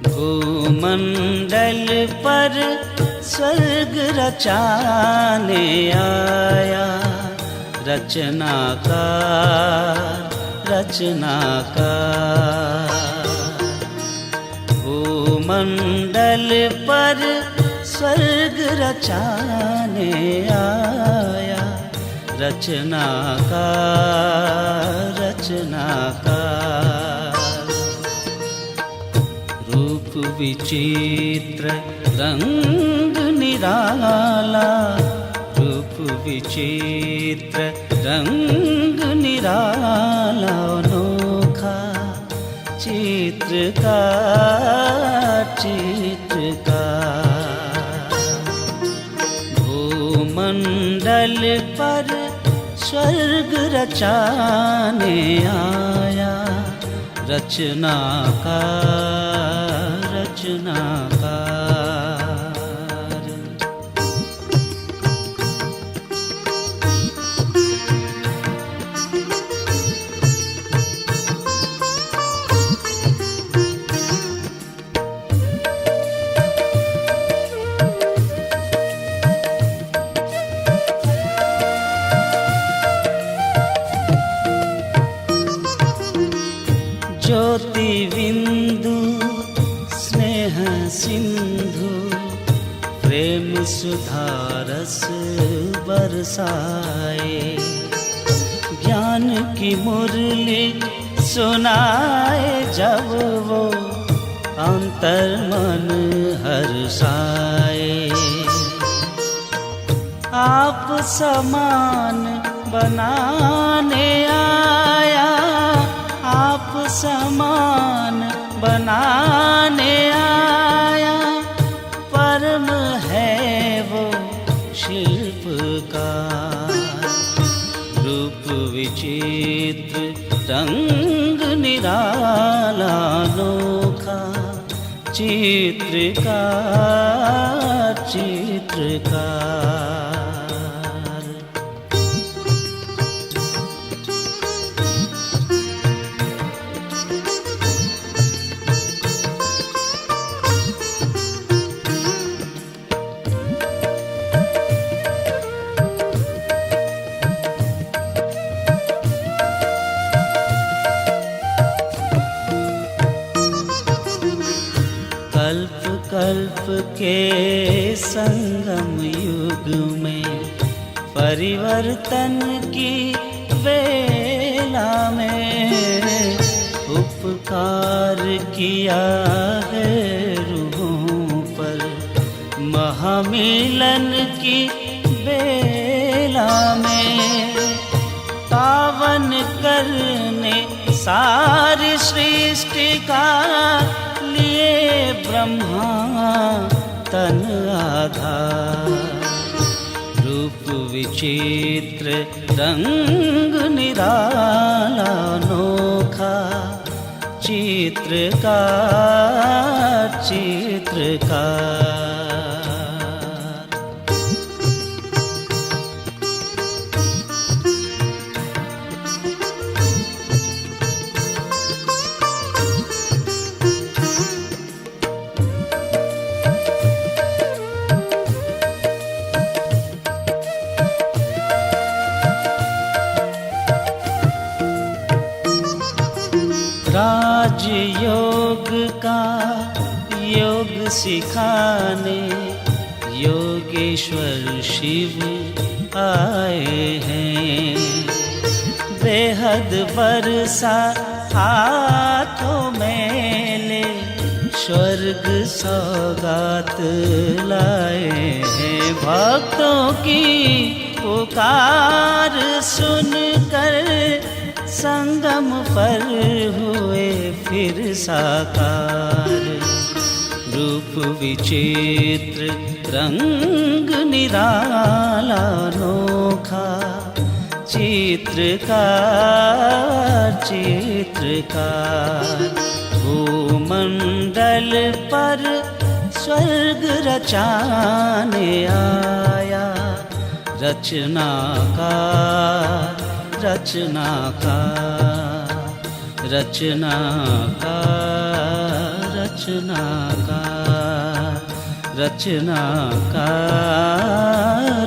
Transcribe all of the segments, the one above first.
भूमंडल पर स्वर्ग रचाने आया रचनाकार। भूमंडल पर स्वर्ग रचाने आया रचनाकार। रूप विचित्र रंग निराला, रूप विचित्र रंग निराला, अनोखा चित्रकार। भूमंडल पर स्वर्ग रचाने आया रचनाकार। ज्योति बिंदु स्नेह सिंधु, प्रेम सुधारस बरसाए। ज्ञान की मुरली सुनाए जब वो, अंतर मन हर्षाए। आप समान बनाने आया, आप समान बनाने आया। परम है वो शिल्पकार। रूप विचित्र रंग निराला, अनोखा चित्रकार। कल्प कल्प के संगम युग में, परिवर्तन की वेला में, उपकार किया है रूहों पर। महामिलन की बेला में, पावन करने सारी सृष्टि का लिए ब्रह्मा तन आधार। रूप विचित्र रंग निराला, अनोखा चित्रकार। राजयोग का योग सिखाने योगेश्वर शिव आए हैं। बेहद बरसा हाथों में ले, स्वर्ग सौगात लाए हैं। भक्तों की पुकार सुनकर संगम पर हुए फिर साकार। रूप विचित्र रंग निराला नोखा, चित्रकार चित्रकार भूमंडल पर स्वर्ग रचाने आया। रचनाकार रचनाकार रचनाकार रचनाकार रचनाकार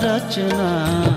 रचनाकार।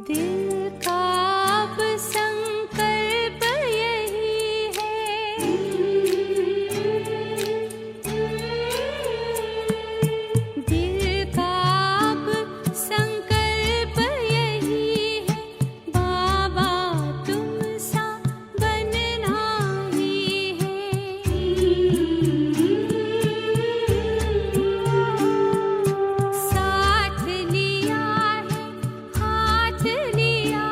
दिल का अब संकल्प यही है, दिल का अब संकल्प यही है, बाबा तुम सा बनना ही है। साथ लिया है, हाथ लिया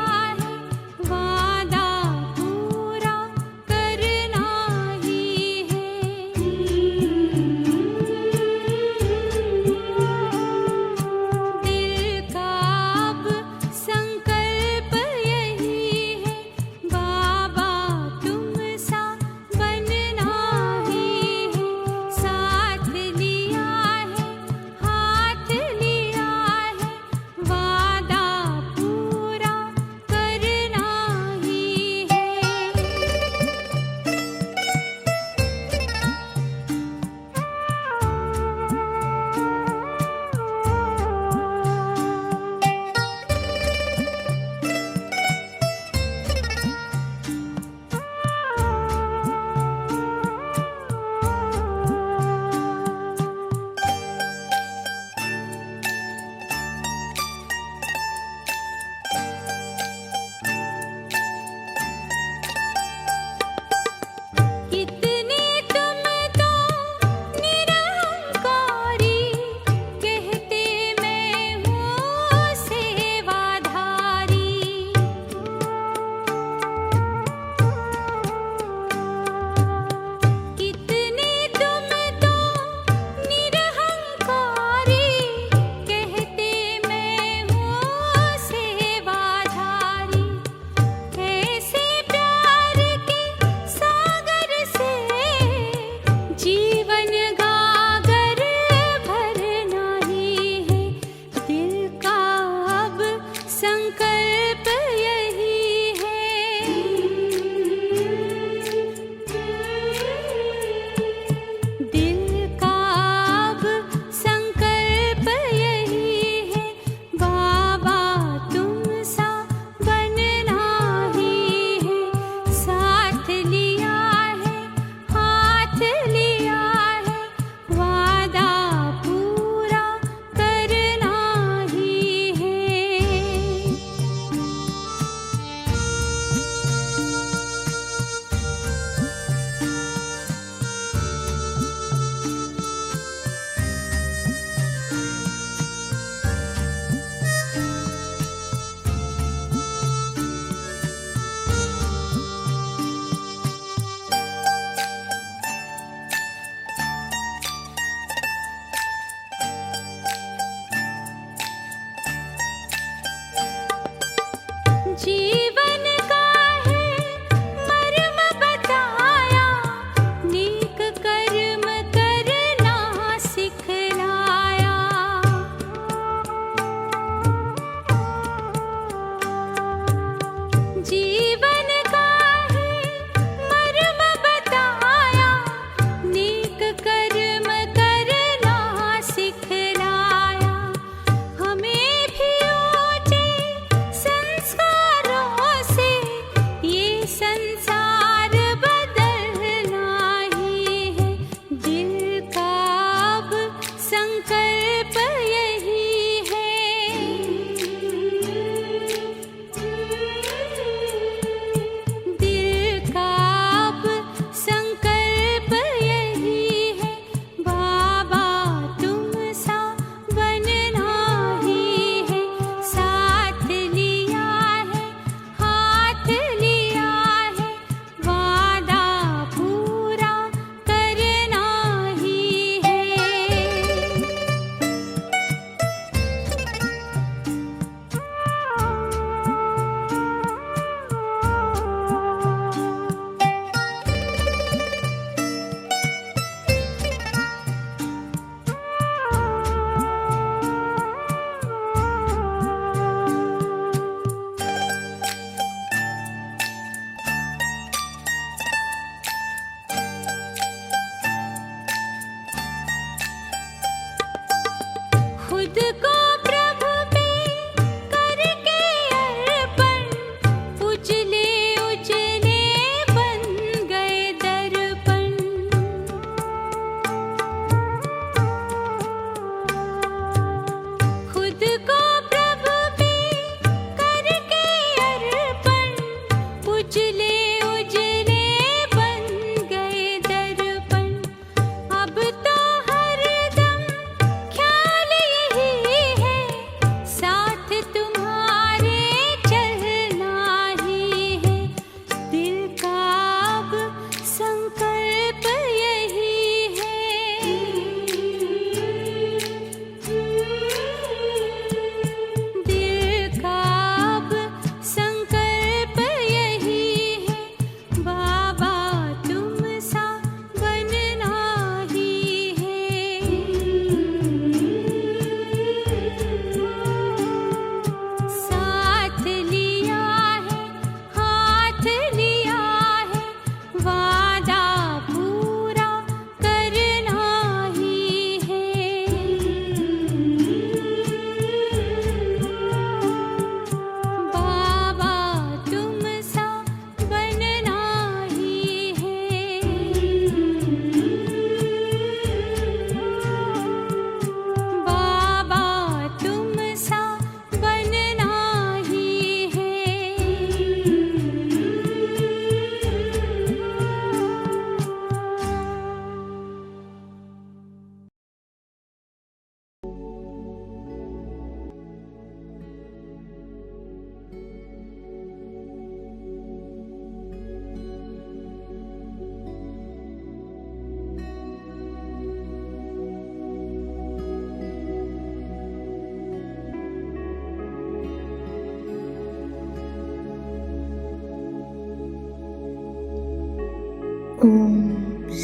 ഓം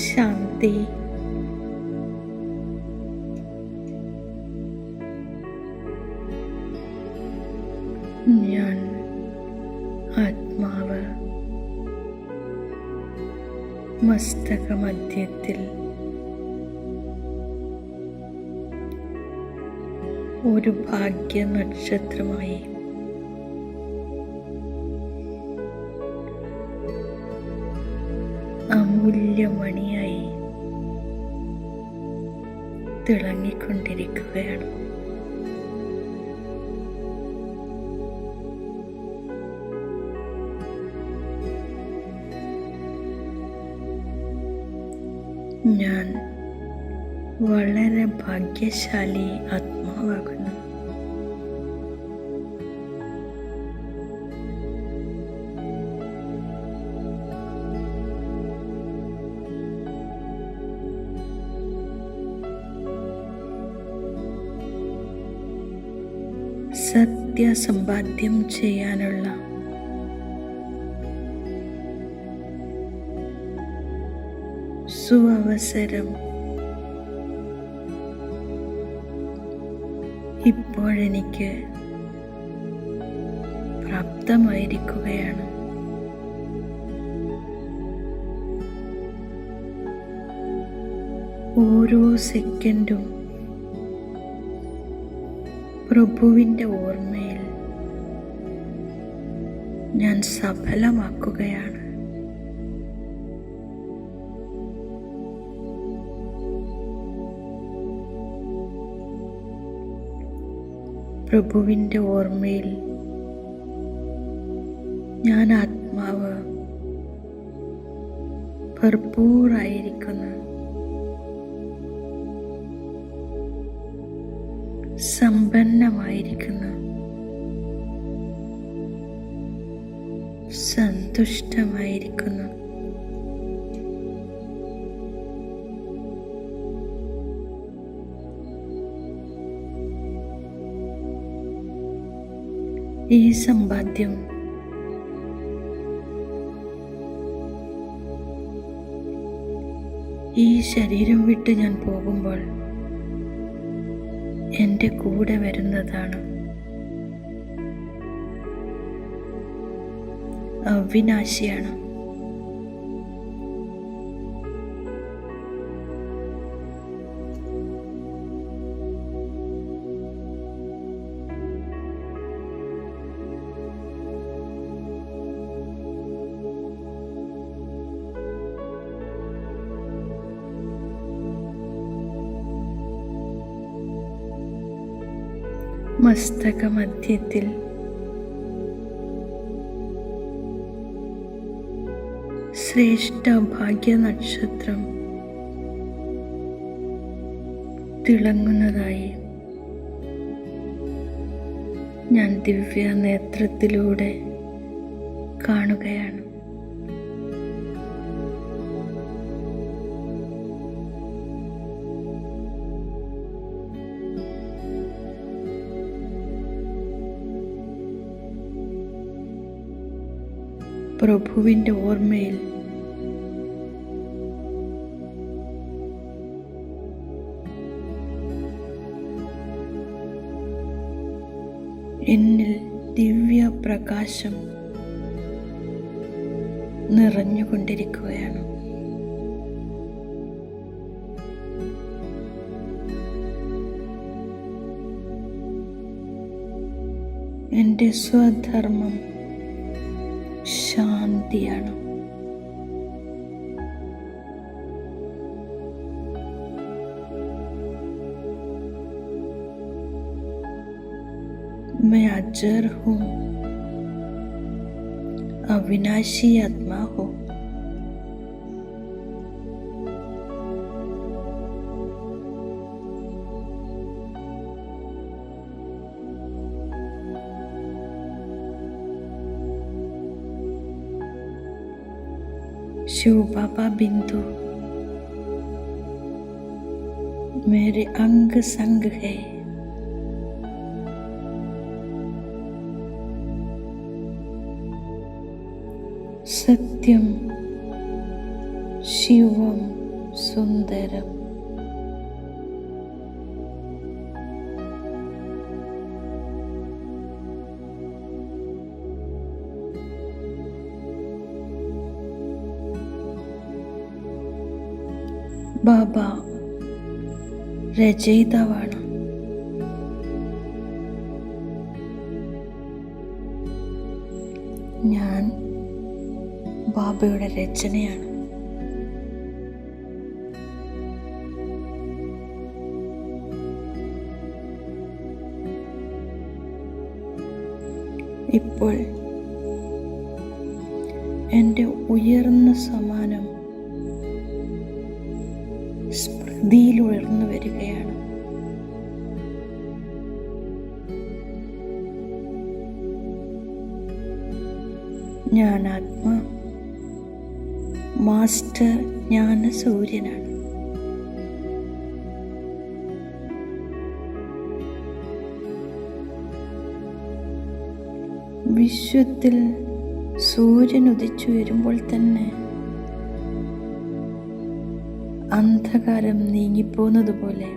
ശാന്തി. ഞാൻ ആത്മാവ് മസ്തകമധ്യത്തിൽ ഒരു ഭാഗ്യ നക്ഷത്രമായി അമൂല്യമണിയായി തിളങ്ങിക്കൊണ്ടിരിക്കുകയാണ്. ഞാൻ വളരെ ഭാഗ്യശാലി ആത്മാവാകുന്നു. സത്യസമ്പാദ്യം ചെയ്യാനുള്ള സുവസരം ഇപ്പോഴെനിക്ക് പ്രാപ്തമായിരിക്കുകയാണ്. ഓരോ സെക്കൻഡും പ്രഭുവിൻ്റെ ഓർമ്മയിൽ ഞാൻ സഫലമാക്കുകയാണ്. പ്രഭുവിൻ്റെ ഓർമ്മയിൽ ഞാൻ ആത്മാവ് ഭർപ്പൂറായിരിക്കുന്നു. സമ്പന്നമായിരിക്കുന്നു. സന്തുഷ്ടമായിരിക്കുന്നു. ഈ സമ്പാദ്യം ഈ ശരീരം വിട്ട് ഞാൻ പോകുമ്പോൾ എൻ്റെ കൂടെ വരുന്നതാണ്. അവിനാശിയാണ്. മസ്തകമധ്യത്തിൽ ശ്രേഷ്ഠ ഭാഗ്യ നക്ഷത്രം തിളങ്ങുന്നതായി ഞാൻ ദിവ്യ നേത്രത്തിലൂടെ കാണുകയാണ്. പ്രഭുവിൻ്റെ ഓർമ്മയിൽ എന്നിൽ ദിവ്യ പ്രകാശം നിറഞ്ഞുകൊണ്ടിരിക്കുകയാണ്. എൻ്റെ സ്വധർമ്മം ശാന്തിയാണ്. मैं अजर हूँ, अविनाशी आत्मा हूँ. शिव बाबा बिंदु मेरे अंग संग है. सत्यम शिवम सुंदरम। ബാബ രചയിതാവാണ്. ഞാൻ ബാബയുടെ രചനയാണ്. ഇപ്പോൾ എൻ്റെ ഉയർന്ന സമാനം സ്മൃതിയിൽ ഉയർന്നു വരികയാണ്. ഞാൻ ആത്മാ മാസ്റ്റർ ജ്ഞാന സൂര്യനാണ്. വിശ്വത്തിൽ സൂര്യൻ ഉദിച്ചുയരുമ്പോൾ തന്നെ അന്ധകാരം നീങ്ങിപ്പോകുന്നത് പോലെ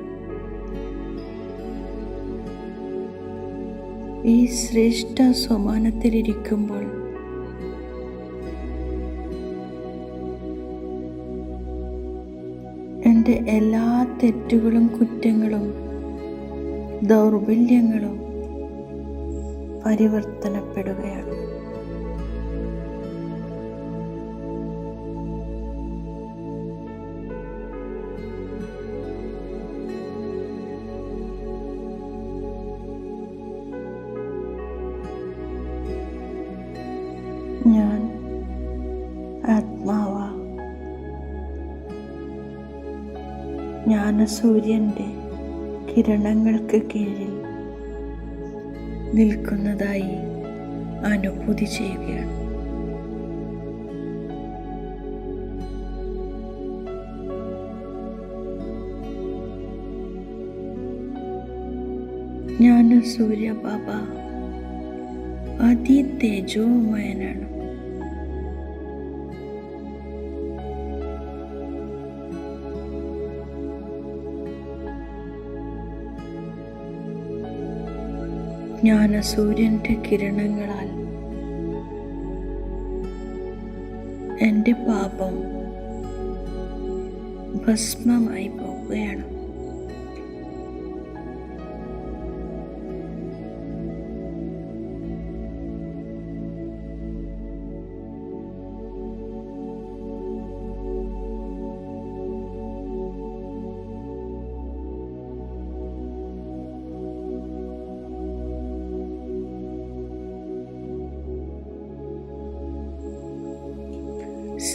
ഈ ശ്രേഷ്ഠ സമാനത്തിലിരിക്കുമ്പോൾ എൻ്റെ എല്ലാ തെറ്റുകളും കുറ്റങ്ങളും ദൗർബല്യങ്ങളും പരിവർത്തനപ്പെടുകയാണ്. ഞാൻ ആത്മാവാ ജ്ഞാനസൂര്യൻ്റെ കിരണങ്ങൾക്ക് കീഴിൽ നിൽക്കുന്നതായി അനുഭൂതി ചെയ്യുകയാണ്. ജ്ഞാനസൂര്യ ബാബ അതിതേജോമയനാണ്. ജ്ഞാനസൂര്യൻ്റെ കിരണങ്ങളാൽ എൻ്റെ പാപം ഭസ്മമായി പോവുകയാണ്.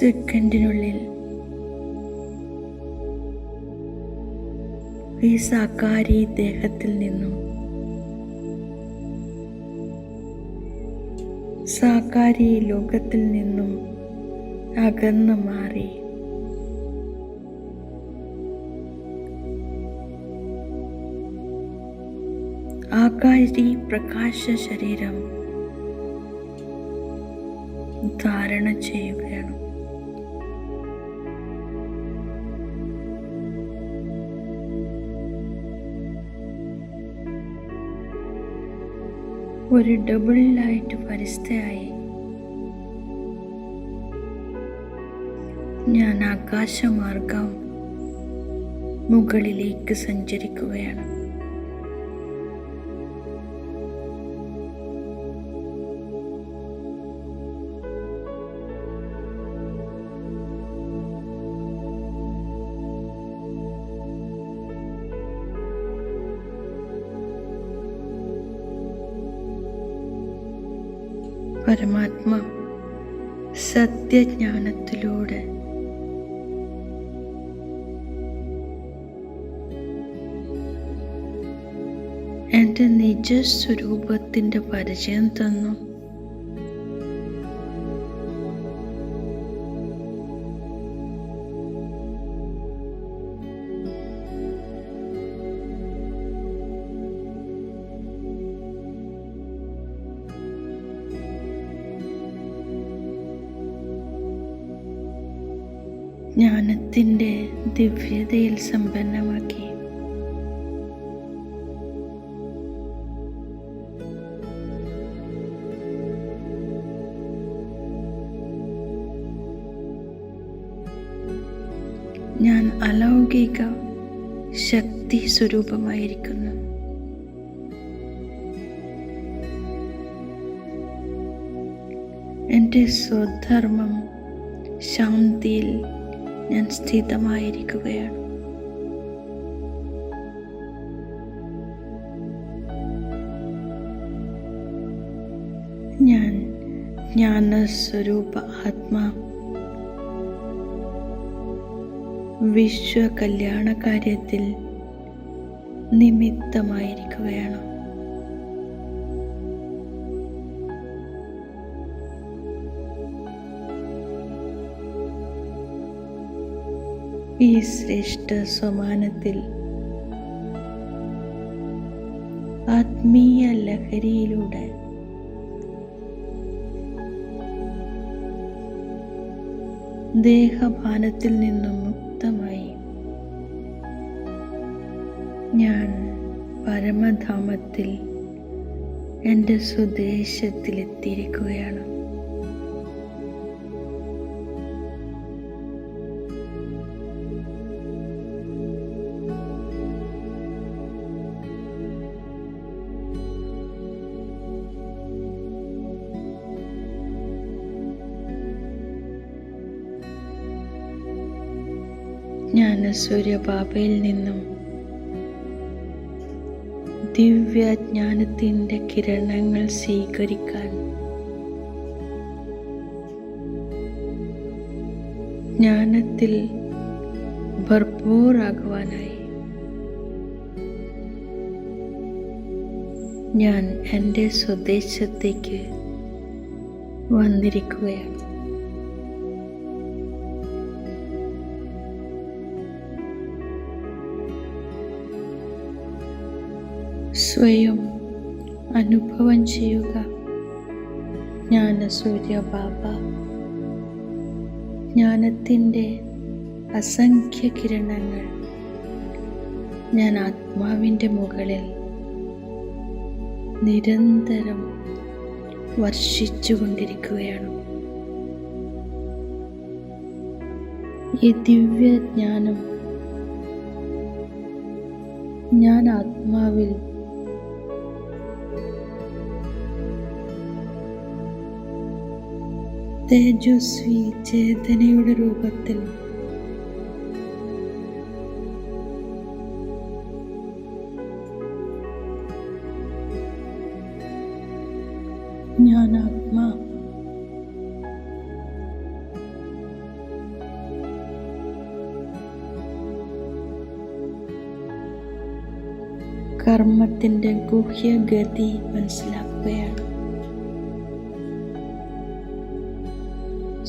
സെക്കൻഡിനുള്ളിൽ ഈ സാകാരി ദേഹത്തിൽ നിന്നും സാകാരി ലോകത്തിൽ നിന്നും അകന്നു മാറി ആകാരി പ്രകാശ ശരീരം ധാരണ ചെയ്യുകയാണ്. ഒരു ഡബിൾ ലൈറ്റ് ഫരിസ്തയായി ഞാൻ ആകാശമാർഗം മുകളിലേക്ക് സഞ്ചരിക്കുകയാണ്. പരമാത്മ സത്യജ്ഞാനത്തിലൂടെ എൻ്റെ നിജസ്വരൂപത്തിൻ്റെ പരിചയം തന്നു. ജ്ഞാനത്തിൻ്റെ ദിവ്യതയിൽ സമ്പന്നമാക്കി. ഞാൻ അലൗകിക ശക്തി സ്വരൂപമായിരിക്കുന്നു. എൻ്റെ സ്വധർമ്മം ശാന്തിയിൽ ഞാൻ സ്ഥിതമായിരിക്കുകയാണ്. ഞാൻ ജ്ഞാനസ്വരൂപ ആത്മാ വിശ്വ കല്യാണ കാര്യത്തിൽ നിമിത്തമായിരിക്കുകയാണ്. ഈ ശ്രേഷ്ഠ സമാനത്തിൽ ആത്മീയ ലഹരിയിലൂടെ ദേഹഭാനത്തിൽ നിന്നും മുക്തമായി ഞാൻ പരമധാമത്തിൽ എൻ്റെ സ്വദേശത്തിലെത്തിയിരിക്കുകയാണ്. ജ്ഞാനസൂര്യബാബയിൽ നിന്നും ദിവ്യജ്ഞാനത്തിൻ്റെ കിരണങ്ങൾ സ്വീകരിക്കാൻ ജ്ഞാനത്തിൽ ഭർപൂറാകുവാനായി ഞാൻ എൻ്റെ സ്വദേശത്തേക്ക് വന്നിരിക്കുകയാണ്. സ്വയം അനുഭവം ചെയ്യുക. ജ്ഞാനസൂര്യ ബാബ ജ്ഞാനത്തിൻ്റെ അസംഖ്യ കിരണങ്ങൾ ഞാൻ ആത്മാവിൻ്റെ മുകളിൽ നിരന്തരം വർഷിച്ചുകൊണ്ടിരിക്കുകയാണ്. ഈ ദിവ്യജ്ഞാനം ഞാൻ ആത്മാവിൽ തേജസ്വി ചേതനയുടെ രൂപത്തിൽ ഞാൻ ആത്മാ കർമ്മത്തിൻ്റെ ഗുഹ്യഗതി മനസ്സിലാക്കുകയാണ്.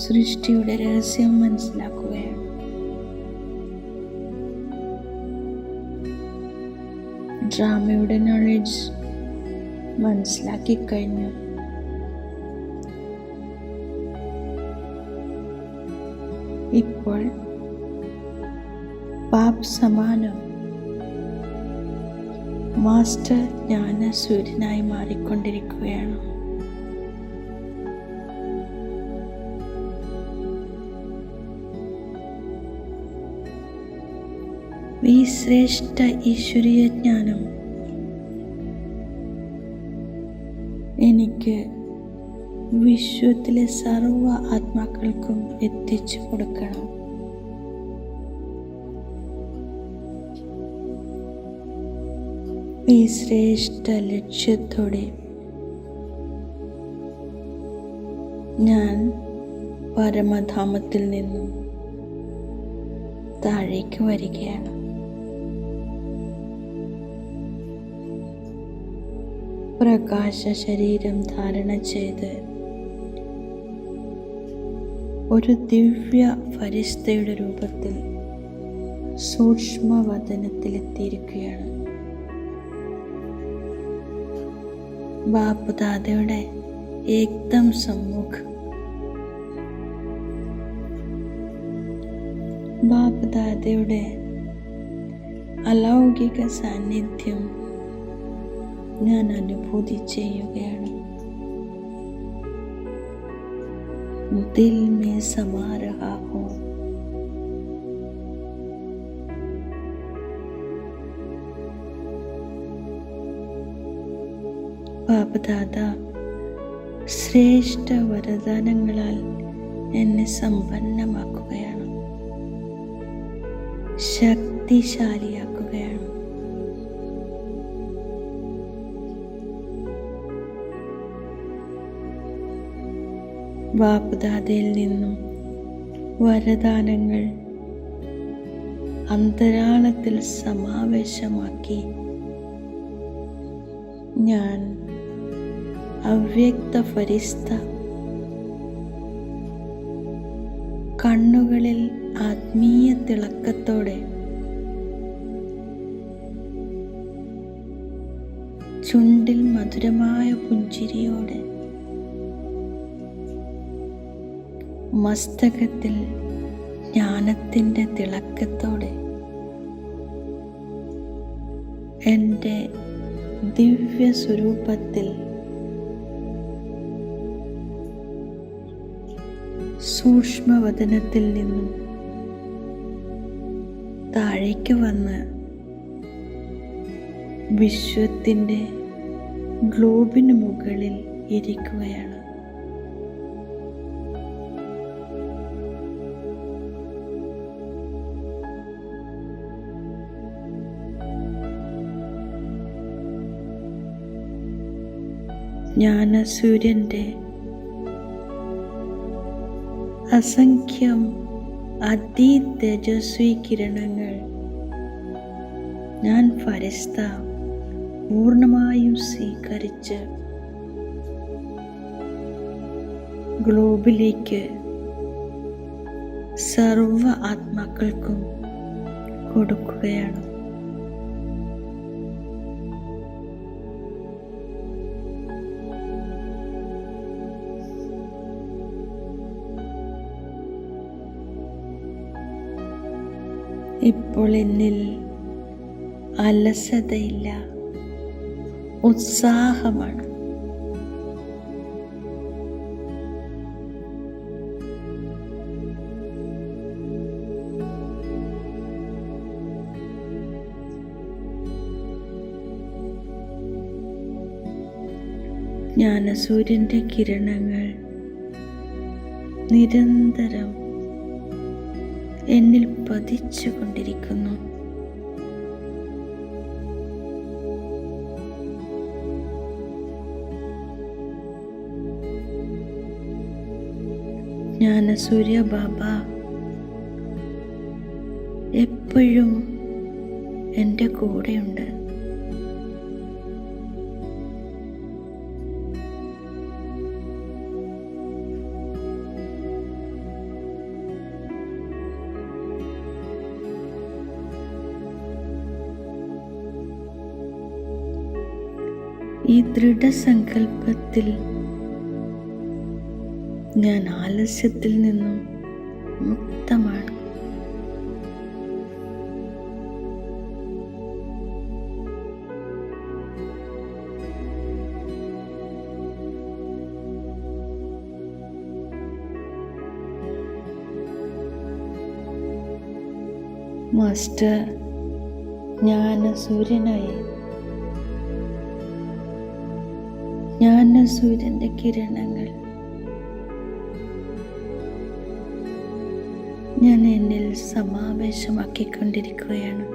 സൃഷ്ടിയുടെ രഹസ്യം മനസ്സിലാക്കുകയാണ്. ഡ്രാമയുടെ നോളജ് മനസ്സിലാക്കി കഴിഞ്ഞു. ഇപ്പോൾ പാപ് സമാനം മാസ്റ്റർ ജ്ഞാന സൂര്യനായി മാറിക്കൊണ്ടിരിക്കുകയാണ്. ഈ ശ്രേഷ്ഠ ഈശ്വരീയ ജ്ഞാനം എനിക്ക് വിശ്വത്തിലെ സർവ്വ ആത്മാക്കൾക്കും എത്തിച്ചു കൊടുക്കണം. ഈ ശ്രേഷ്ഠ ലക്ഷ്യത്തോടെ ഞാൻ പരമധാമത്തിൽ നിന്നും താഴേക്ക് വരികയാണ്. പ്രകാശ ശരീരം ധാരണ ചെയ്ത് ഒരു ദിവ്യ ഫരിസ്തയുടെ രൂപത്തിൽ സൂക്ഷ്മവദനത്തിലെത്തിയിരിക്കുകയാണ്. ബാപ്പ് ദാദയുടെ ഏകദം സമ്മുഖ് ബാപ്ദാദയുടെ അലൗകിക സാന്നിധ്യം ഞാൻ അനുഭൂതി ചെയ്യുകയാണ്. ദിൽ മേ സമാ രഹാ ഹോ. ബാപ്ദാദ ശ്രേഷ്ഠ വരദാനങ്ങളാൽ എന്നെ സമ്പന്നമാക്കുകയാണ്, ശക്തിശാലിയാക്കുകയാണ്. ബാപ്ദാദയിൽ നിന്നും വരദാനങ്ങൾ അന്തരാളത്തിൽ സമാവേശമാക്കി ഞാൻ അവ്യക്ത ഫരിസ്ത കണ്ണുകളിൽ ആത്മീയ തിളക്കത്തോടെ ചുണ്ടിൽ മധുരമായ പുഞ്ചിരിയോടെ മസ്തകത്തിൽ ജ്ഞാനത്തിൻ്റെ തിളക്കത്തോടെ എൻ്റെ ദിവ്യ സ്വരൂപത്തിൽ സൂക്ഷ്മവദനത്തിൽ നിന്നും താഴേക്ക് വന്ന് വിശ്വത്തിൻ്റെ ഗ്ലോബിന് മുകളിൽ ഇരിക്കുകയാണ്. ജ്ഞാനസൂര്യൻ്റെ അസംഖ്യം അതിതേജസ്വി കിരണങ്ങൾ ഞാൻ ഫരിസ്ത പൂർണ്ണമായും സ്വീകരിച്ച് ഗ്ലോബിലേക്ക് സർവ ആത്മാക്കൾക്കും കൊടുക്കുകയാണ്. ഇപ്പോൾ എന്നിൽ അലസതയില്ല, ഉത്സാഹമാണ്. ജ്ഞാനസൂര്യൻ്റെ കിരണങ്ങൾ നിരന്തരം എന്നിൽ പതിച്ചുകൊണ്ടിരിക്കുന്നു. ജ്ഞാനസൂര്യ ബാബ എപ്പോഴും എൻ്റെ കൂടെയുണ്ട്. ഈ ദൃഢസങ്കല്പത്തിൽ ഞാൻ ആലസ്യത്തിൽ നിന്നും മുക്തമാണ്. മാസ്റ്റർ ജ്ഞാനസൂര്യനായി ജ്ഞാനസൂര്യൻ്റെ കിരണങ്ങൾ ഞാൻ എന്നിൽ സമാവേശമാക്കിക്കൊണ്ടിരിക്കുകയാണ്.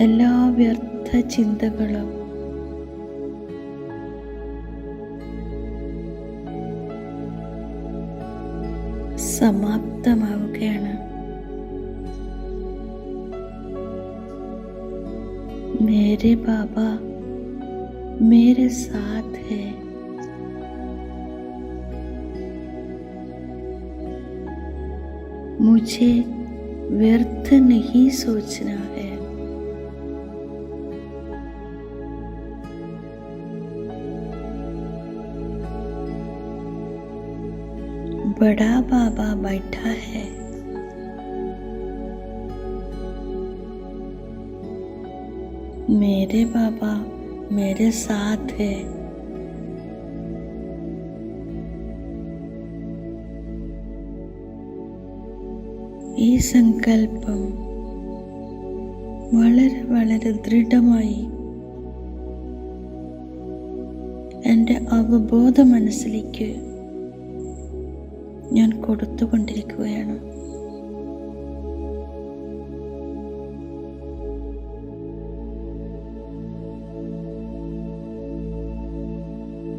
എല്ലാ വ്യർത്ഥ ചിന്തകളും സമാപ്തമാവുകയാണ്. मेरे बाबा मेरे साथ है. मुझे व्यर्थ नहीं सोचना है. बड़ा बाबा बैठा है। मेरे बाबा मेरे साथ है। ഈ സങ്കല്പം വളരെ വളരെ ദൃഢമായി എൻ്റെ അവബോധ മനസ്സിലേക്ക് ഞാൻ കൊടുത്തുകൊണ്ടിരിക്കുകയാണ്.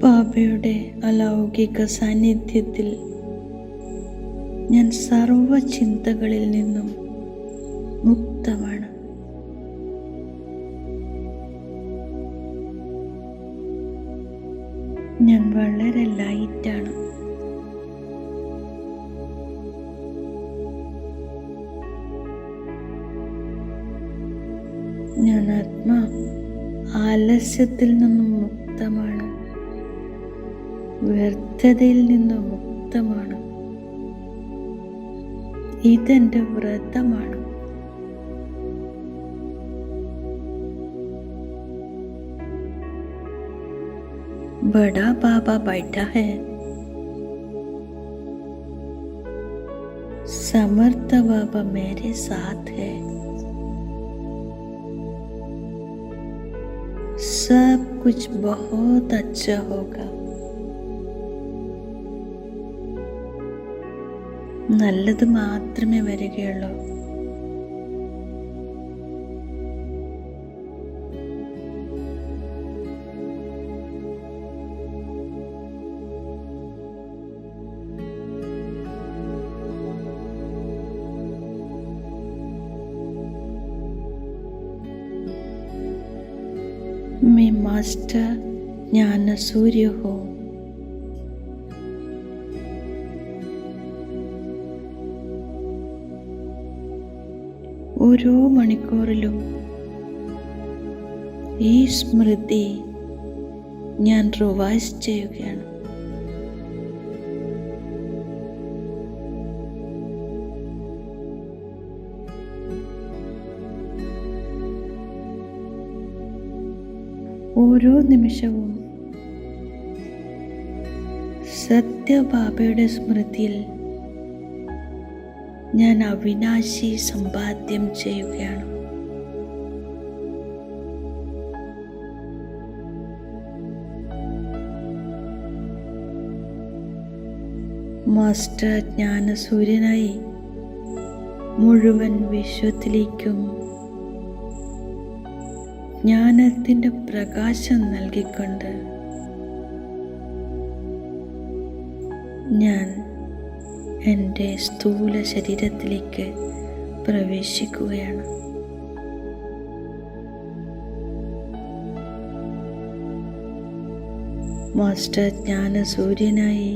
ബാബയുടെ അലൗകിക സാന്നിധ്യത്തിൽ ഞാൻ സർവ ചിന്തകളിൽ നിന്നും മുക്തമാണ്. ഞാൻ വളരെ ലൈറ്റാണ്. ഞാൻ ആലസ്യത്തിൽ നിന്നും മുക്തമാണ്. വ്യർത്ഥതയിൽ നിന്നും മുക്തമാണ്. ഇതെന്റെ വ്രതമാണ്. बड़ा बाबा बैठा है। समर्थ बाबा मेरे साथ है। सब कुछ बहुत अच्छा होगा. നല്ലത് മാത്രമേ വരികയുള്ളൂ. मैं मास्टर ज्ञान सूर्य हूँ. ഓരോ മണിക്കൂറിലും ഈ സ്മൃതി ഞാൻ റിവൈസ് ചെയ്യുകയാണ്. ഓരോ നിമിഷവും സത്യബാബയുടെ സ്മൃതിയിൽ ഞാൻ അവിനാശി സമ്പാദ്യം ചെയ്യുകയാണ്. മാസ്റ്റർ ജ്ഞാനസൂര്യനായി മുഴുവൻ വിശ്വത്തിലേക്കും ജ്ഞാനത്തിൻ്റെ പ്രകാശം നൽകിക്കൊണ്ട് ഞാൻ എൻ്റെ സ്ഥൂല ശരീരത്തിലേക്ക് പ്രവേശിക്കുകയാണ്. മാസ്റ്റർ ജ്ഞാനസൂര്യനായി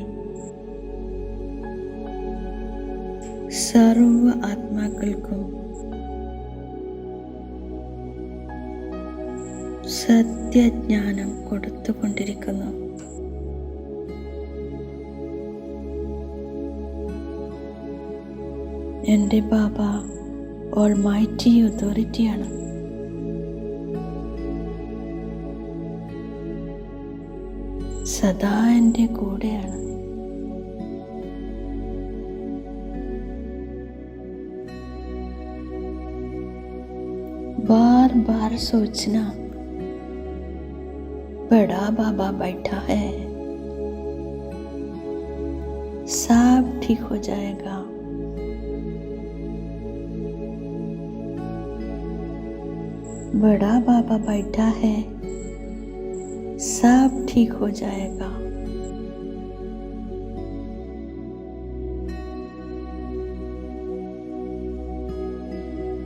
സർവ ആത്മാക്കൾക്കും സത്യജ്ഞാനം കൊടുത്തുകൊണ്ടിരിക്കുന്നു. എൻ്റെ ബാബ ഓൾമൈറ്റി അതോറിറ്റിയാണ്. സദാ എൻ്റെ കൂടെയാണ്. बार बार सोचना बड़ा बाबा बैठा है, सब ठीक हो जाएगा. बड़ा बाबा बैठा है, सब ठीक हो जाएगा.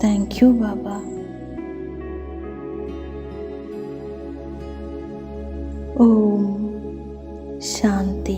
थैंक यू बाबा. ओम शांति.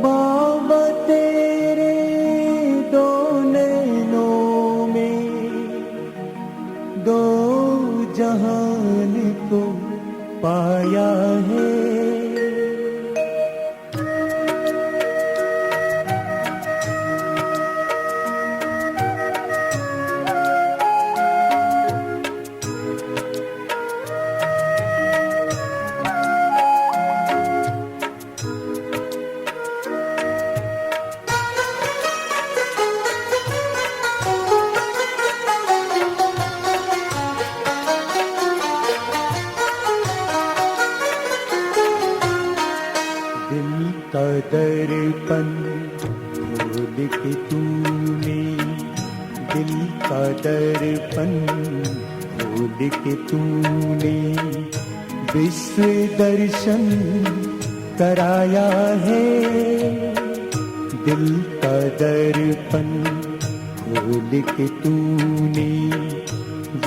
बाबा तेरे दो नैनों में दो जहान को पाया है। दिल का दर्पण खोल के तूने, दिल का दर्पण खोल के तूने विश्व दर्शन कराया है। दिल का दर्पण खोल के तूने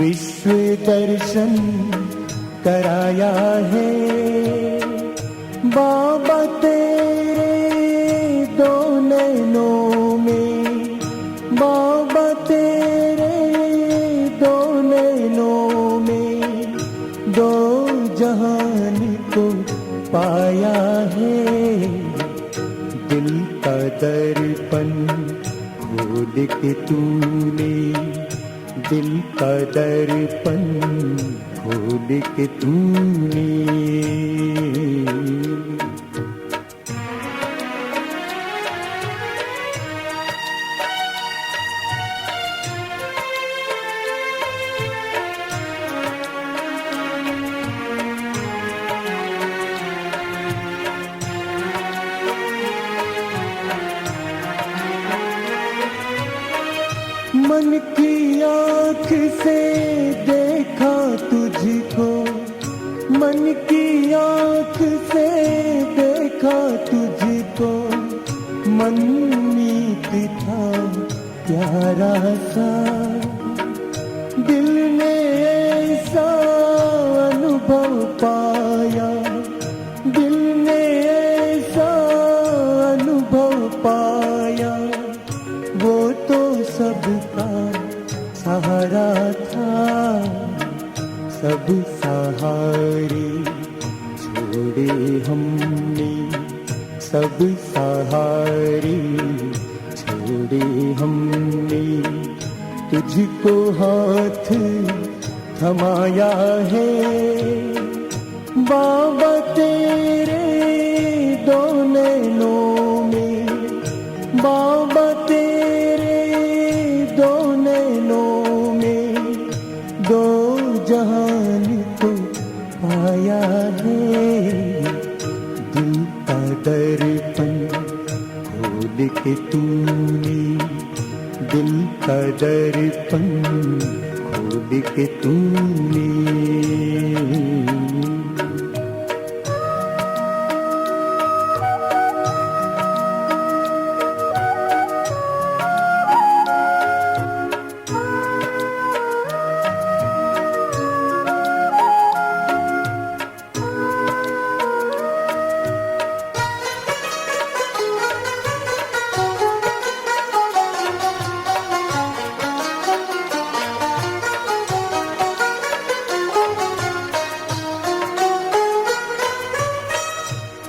विश्व दर्शन कराया है। बाबा तेरे दो नैनों में, बाबा तेरे दो नैनों में दो जहान को पाया है। दिल का दर्पण खोल के तूने, दिल का दर्पण खोल के तूने। मन की आँख से देखा तुझको, मन की आँख से देखा तुझको, मन मीत था प्यारा सा। दिल ने ऐसा अनुभव पाया, दिल ने ऐसा अनुभव पाया, वो तो सबका सहारा था। सब सहारे छोड़े हमने, सब सहारे छोड़े हमने, तुझको हाथ थमाया है। बाबा तेरे दो नैनों में, बाबा तेरे दो नैनों में दो जहान को पाया है। दिल का दर्पण खोल के तूने, दिल का दर्पण खोल के तूने।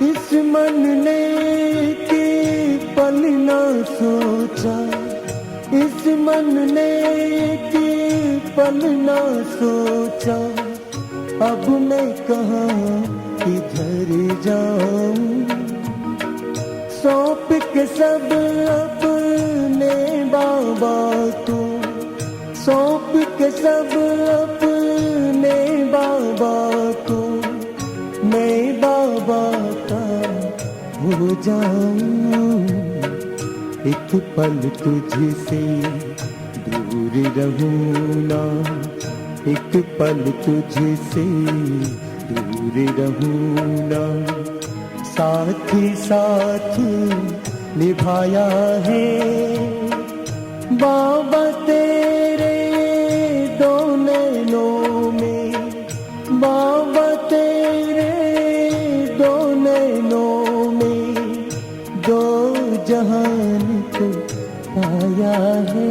इस मन ने कि पल न सोचा, इस मन ने कि पल न सोचा, अब मैं कहाँ किधर जाऊं। सौंप के सब अपने बाबा को, सौंप के सब अपने बाबा को, मैं बाबा का हो जाऊं। एक पल तुझसे दूर रहूं ना, एक पल तुझसे दूर रहूं ना, साथ ही साथ निभाया है। बाबा तेरे दो नैनों में, बाबा तेरे दो नैनों में दो जहान को पाया है,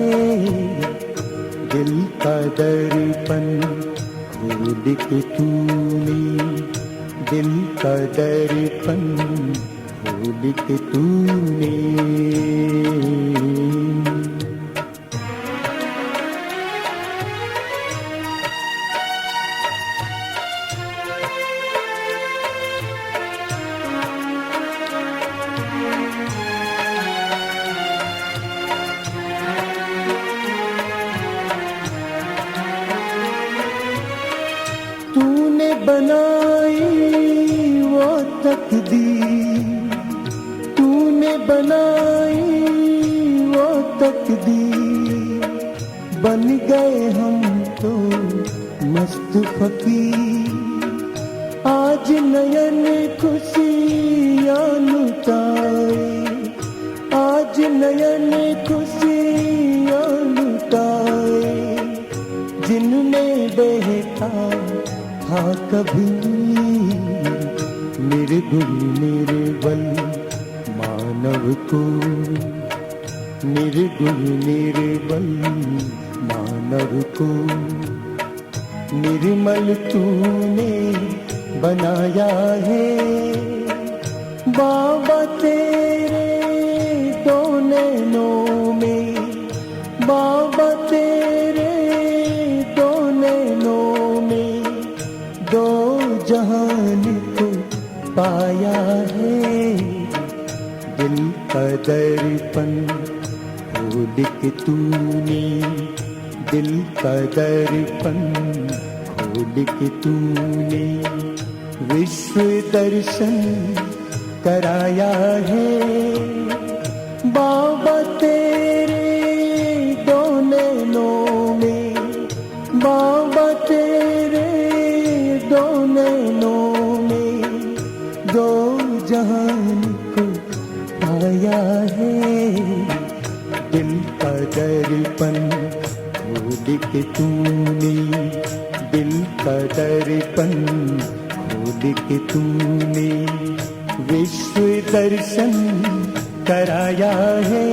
दिल का दर्पण खोल के तूने, दिल का दर्पण खोल के तूने। तूने बनाई वो तकदीर, तूने बनाई वो तकदीर, बन गए हम तो मस्त फकीर। आज नयन खुशियाँ लुटाए, आज नयन खुशियाँ लुटाए, जिनने बहता था कभी निर्गुण निर्बल मानव को, निर्गुण निर्बल मानव को, निर्मल तूने बनाया है। बाबा तेरे दो नैनों में, बाबा तेरे दो नैनों में, दो जहान को पाया है। दिल का दर्पण खोल के तूने, दिल का दर्पण खोल के तूने, विश्व दर्शन कराया है। बाबा तेरे दो नैनों में, बाबा तेरे दो नैनों में, दो जहान को पाया है। दिल का दर्पण खोल के तूने, दिल का दर्पण खोल के तूने, विश्व दर्शन कराया है।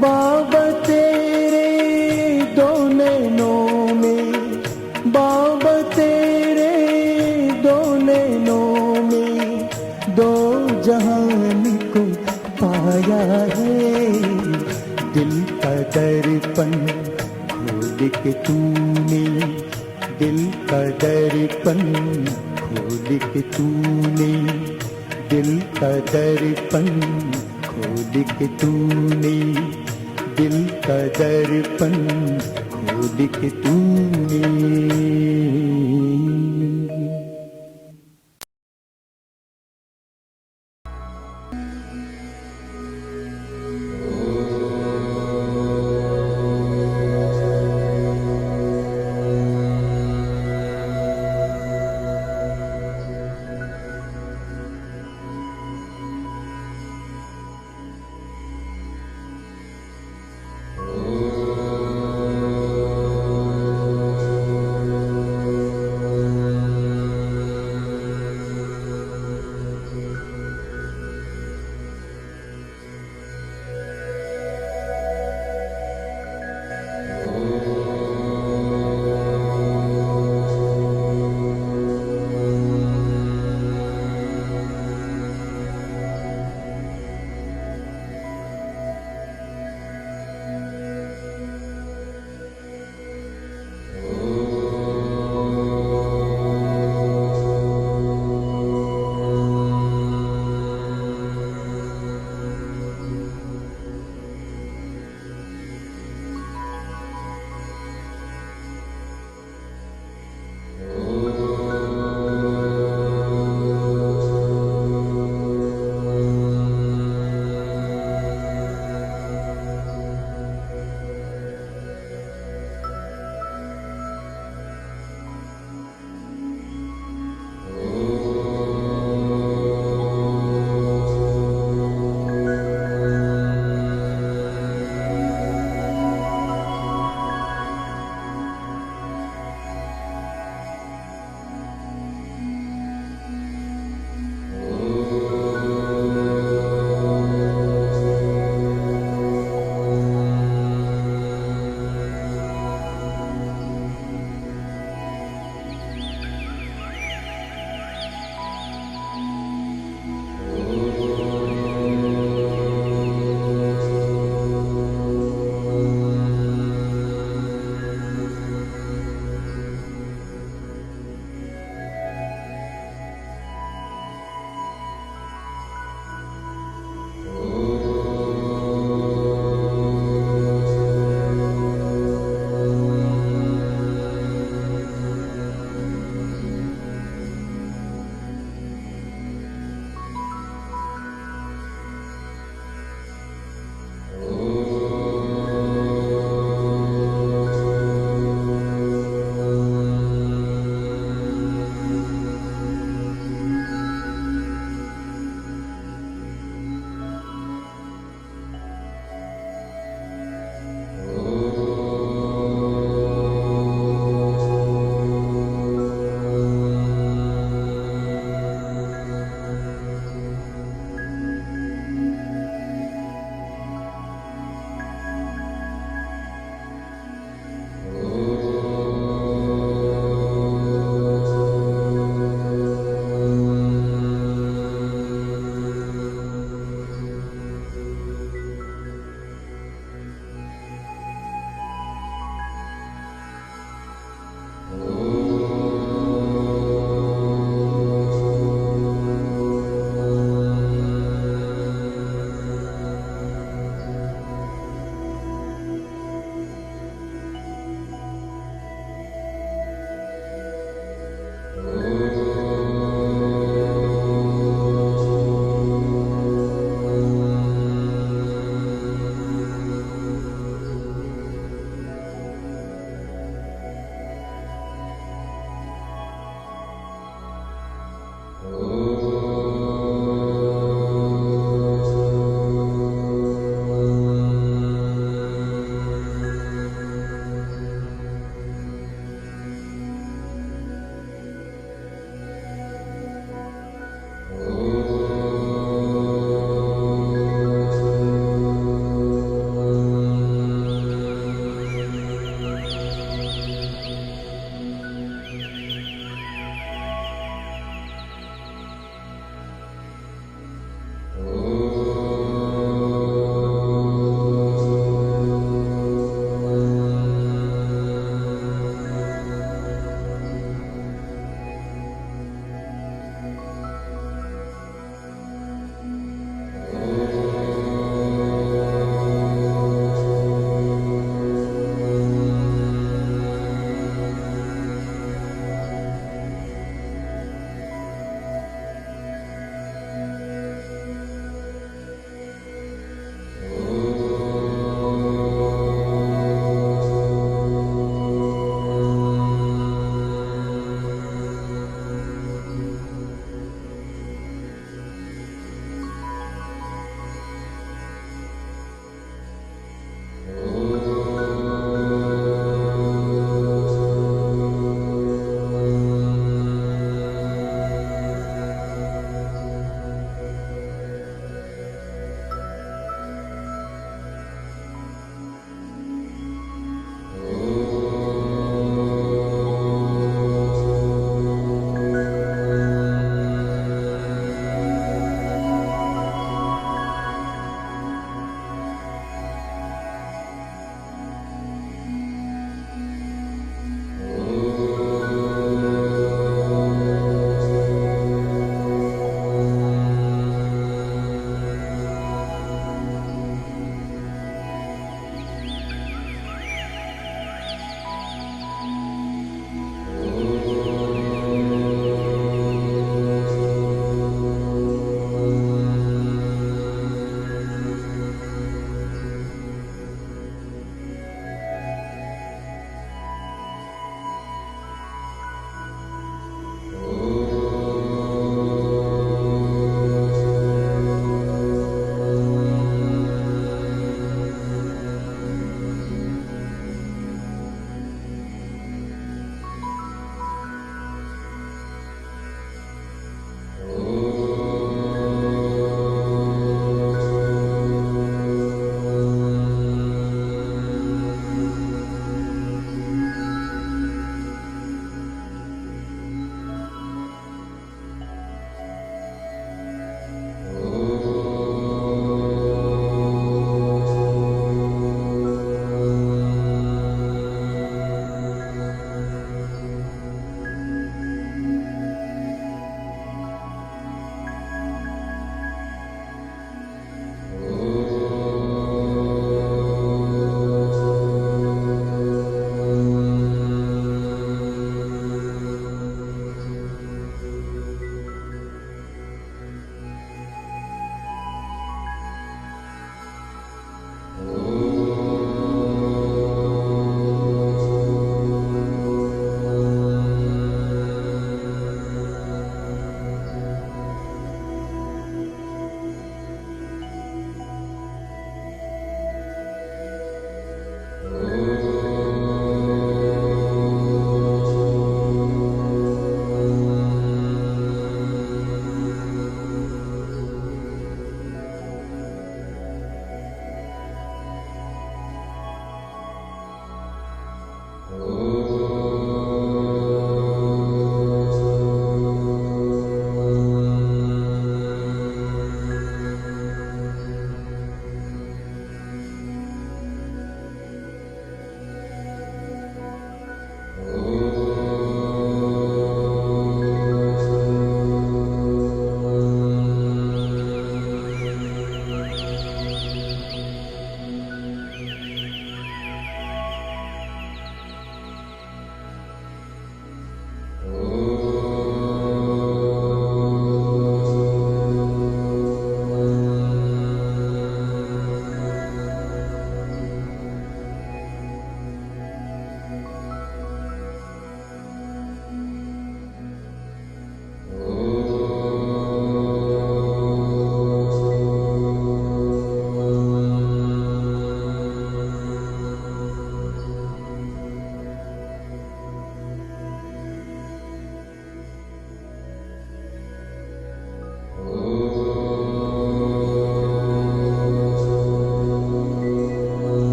बाबा तेरे दो नैनों में, बाबा तेरे दो नैनों में, दो जहान को पाया है। दिल का दर्पण खोल के तूने, दिल का दर्पण खोल के तूने, दिल का दर्पण खोल के तूने, दिल का दर्पण खोल के तूने।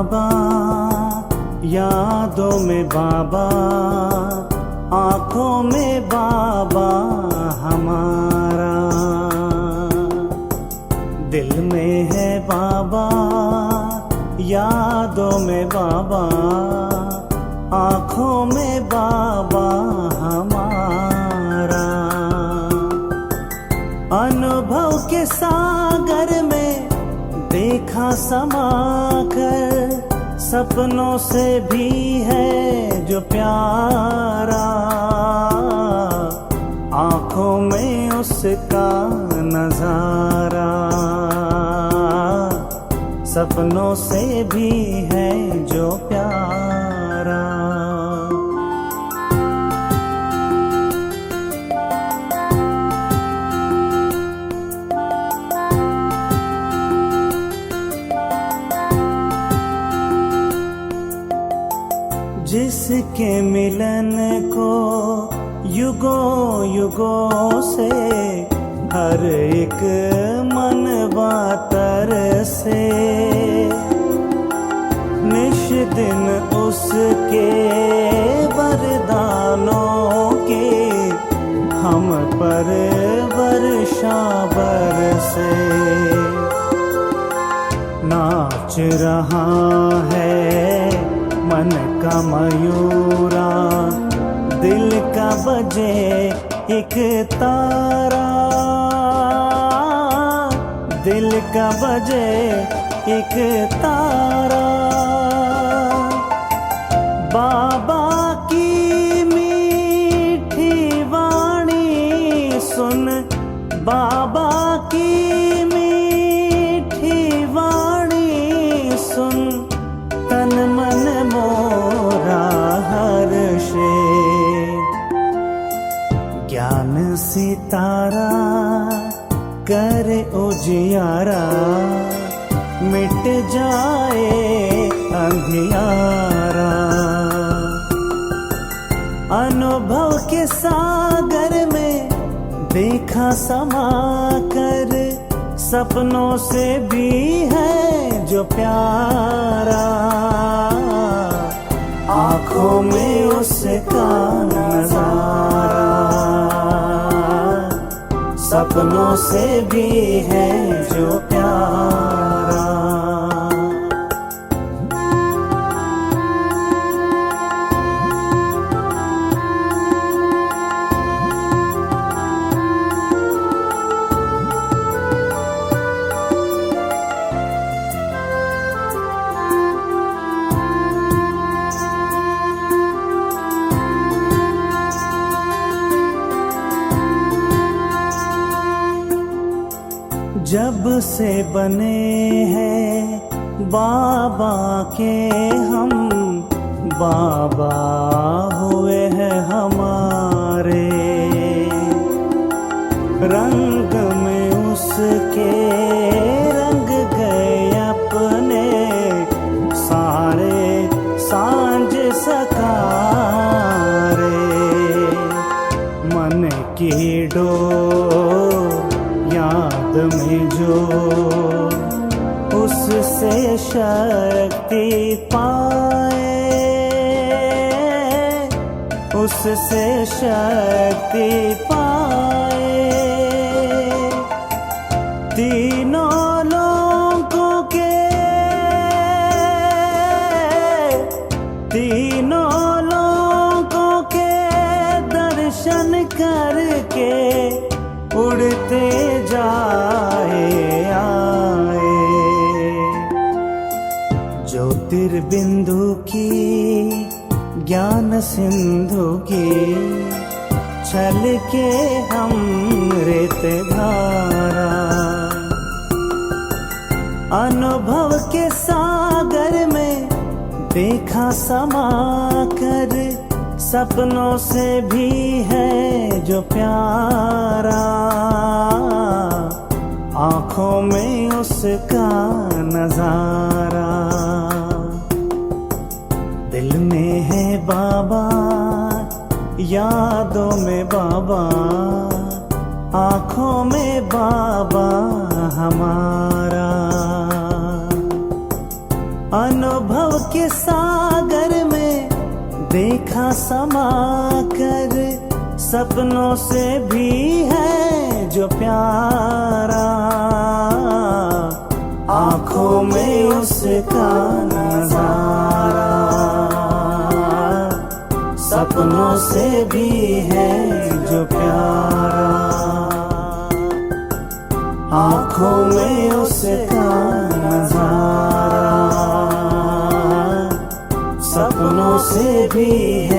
बाबा, यादों में बाबा, आँखों में बाबा हमारा। दिल में है बाबा, यादों में बाबा, आँखों में बाबा हमारा। अनुभव के सागर में देखा समाकर, सपनों से भी है जो प्यारा। आँखों में उसका नजारा, सपनों से भी है जो प्यारा। जिसके मिलन को युगों युगों से हर एक मन बातर से, निश दिन उसके वरदानों के हम पर वर्षा बरसे। नाच रहा है मन का मयूरा, दिल का बजे एक तारा, दिल का बजे एक तारा। बाबा की मीठी वाणी सुन, बाबा की मीठी वाणी सुन, तन मन मोरा हर्षे। ज्ञान सितारा करे उजियारा, मिट जाए अंधियारा। अनुभव के सागर में देखा समाकर, सपनों से भी है जो प्यारा। आँखों में उसका नजारा, सपनों से भी है जो प्यारा। जब से बने हैं बाबा के हम, बाबा हुए हैं हमारे। रंग में उसके रंग गए अपने सारे सांझ सकारे। मन की डोर याद में जो उससे शक्ति पाए, उससे शक्ति पाए। तीनों लोगों के, तीनों लोगों के दर्शन करके उड़ते जाए आए। ज्योतिर्बिंदु की ज्ञान सिंधु की छल के अमृत धारा। अनुभव के सागर में देखा समाकर, सपनों से भी है जो प्यारा। आँखों में उसका नजारा, दिल में है बाबा, यादों में बाबा, आँखों में बाबा हमारा। अनुभव के सागर में देखा समा कर, सपनों से भी है जो प्यारा, आंखों में उसका नजारा, सपनों से भी है जो प्यारा, आंखों में उसका नजारा, सपनों से भी है